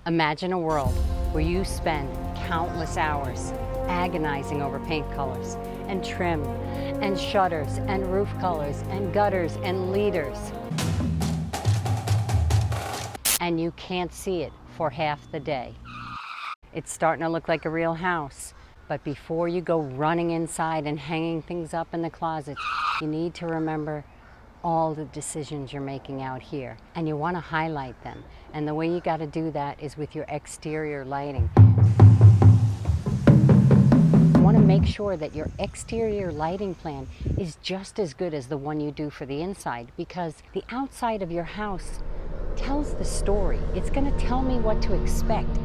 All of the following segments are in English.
Imagine a world where you spend countless hours agonizing over paint colors and trim and shutters and roof colors and gutters and leaders. And you can't see it for half the day. It's starting to look like a real house. But before you go running inside and hanging things up in the closets, you need to remember all the decisions you're making out here. And you want to highlight them. And the way you got to do that is with your exterior lighting. You want to make sure that your exterior lighting plan is just as good as the one you do for the inside, because the outside of your house tells the story. It's going to tell me what to expect.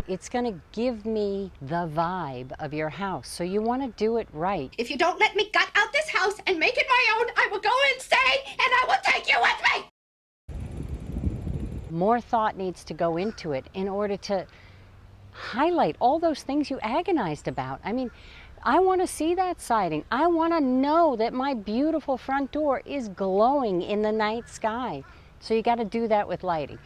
It's going to give me the vibe of your house. So you want to do it right. If you don't let me gut out this house and make it my own, I will go insane and I will take you with me. More thought needs to go into it in order to highlight all those things you agonized about. I mean, I want to see that siding. I want to know that my beautiful front door is glowing in the night sky. So you got to do that with lighting.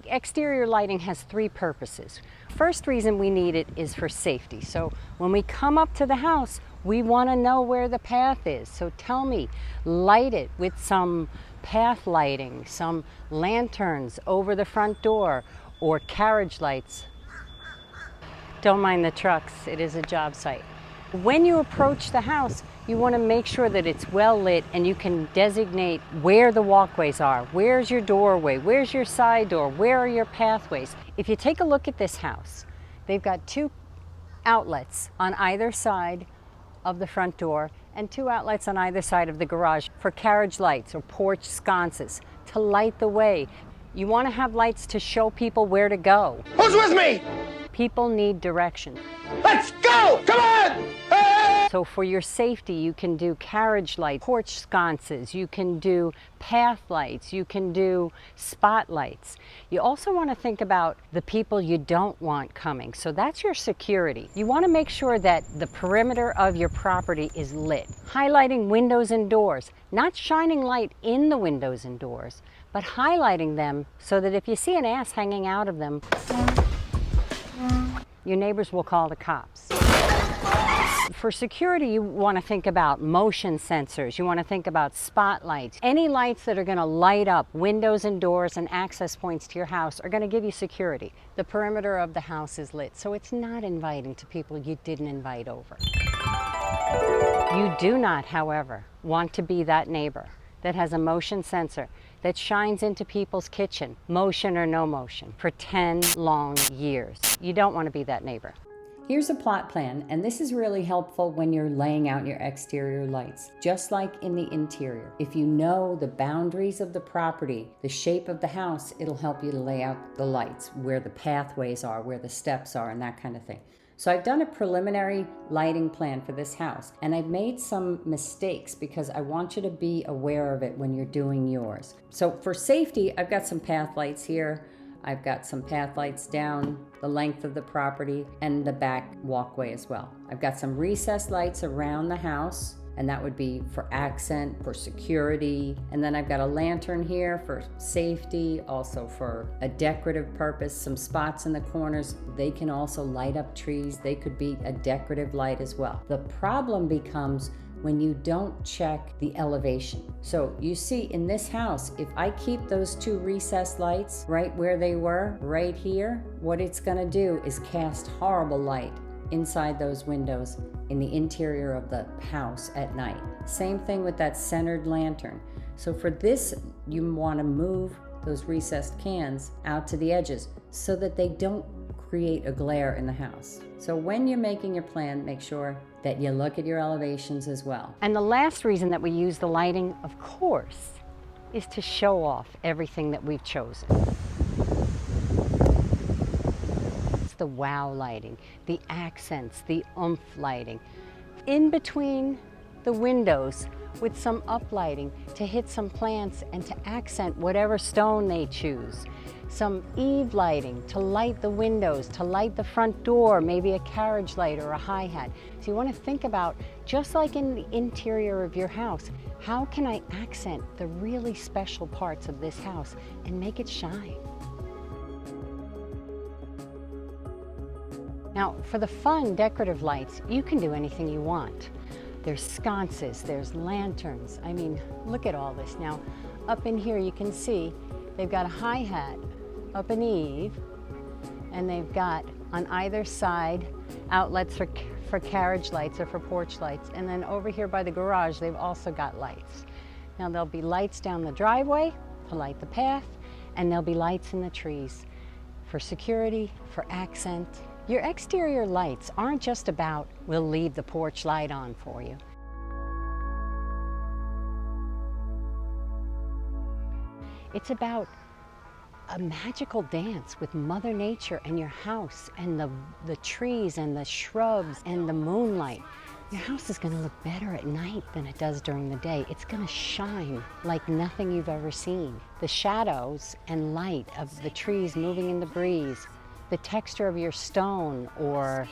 Exterior lighting has three purposes. First reason we need it is for safety. So when we come up to the house, we want to know where the path is. So tell me, light it with some path lighting, some lanterns over the front door, or carriage lights. Don't mind the trucks, it is a job site. When you approach the house, you want to make sure that it's well lit and you can designate where the walkways are. Where's your doorway? Where's your side door? Where are your pathways? If you take a look at this house, they've got two outlets on either side of the front door and two outlets on either side of the garage for carriage lights or porch sconces to light the way. You want to have lights to show people where to go. Who's with me? People need direction. Let's go! Come on! So for your safety, you can do carriage lights, porch sconces, you can do path lights, you can do spotlights. You also want to think about the people you don't want coming. So that's your security. You want to make sure that the perimeter of your property is lit. Highlighting windows and doors, not shining light in the windows and doors, but highlighting them so that if you see an ass hanging out of them, your neighbors will call the cops. For security, you want to think about motion sensors. You want to think about spotlights. Any lights that are going to light up windows and doors and access points to your house are going to give you security. The perimeter of the house is lit, so it's not inviting to people you didn't invite over. You do not, however, want to be that neighbor that has a motion sensor that shines into people's kitchen, motion or no motion, for 10 long years. You don't want to be that neighbor. Here's a plot plan, and this is really helpful when you're laying out your exterior lights. Just like in the interior, if you know the boundaries of the property, the shape of the house, it'll help you to lay out the lights, where the pathways are, where the steps are, and that kind of thing. So I've done a preliminary lighting plan for this house, and I've made some mistakes because I want you to be aware of it when you're doing yours. So for safety, I've got some path lights here. I've got some path lights down the length of the property and the back walkway as well. I've got some recessed lights around the house, and that would be for accent, for security. And then I've got a lantern here for safety, also for a decorative purpose. Some spots in the corners, they can also light up trees. They could be a decorative light as well. The problem becomes when you don't check the elevation. So you see in this house, if I keep those two recessed lights right where they were, right here, what it's gonna do is cast horrible light inside those windows in the interior of the house at night. Same thing with that centered lantern. So for this, you wanna move those recessed cans out to the edges so that they don't create a glare in the house. So when you're making your plan, make sure that you look at your elevations as well. And the last reason that we use the lighting, of course, is to show off everything that we've chosen. It's the wow lighting, the accents, the oomph lighting. In between the windows with some uplighting to hit some plants and to accent whatever stone they choose. Some eave lighting to light the windows, to light the front door, maybe a carriage light or a hi-hat. So you want to think about, just like in the interior of your house, How can I accent the really special parts of this house and make it shine? Now, for the fun decorative lights, you can do anything you want. There's sconces, there's lanterns. I mean, look at all this. Now, up in here you can see they've got a hi-hat up an eave, and they've got on either side outlets for carriage lights or for porch lights. And then over here by the garage, they've also got lights. Now, there'll be lights down the driveway to light the path, and there'll be lights in the trees for security, for accent. Your exterior lights aren't just about, we'll leave the porch light on for you. It's about a magical dance with Mother Nature and your house and the trees and the shrubs and the moonlight. Your house is going to look better at night than it does during the day. It's going to shine like nothing you've ever seen. The shadows and light of the trees moving in the breeze, the texture of your stone or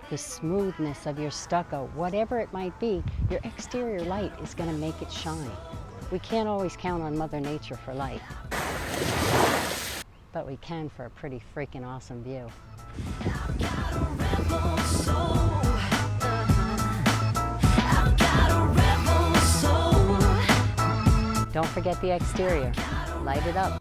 the smoothness of your stucco, whatever it might be, your exterior light is going to make it shine. We can't always count on Mother Nature for light, but we can for a pretty freaking awesome view. I've got a rebel soul. Don't forget the exterior. Light it up.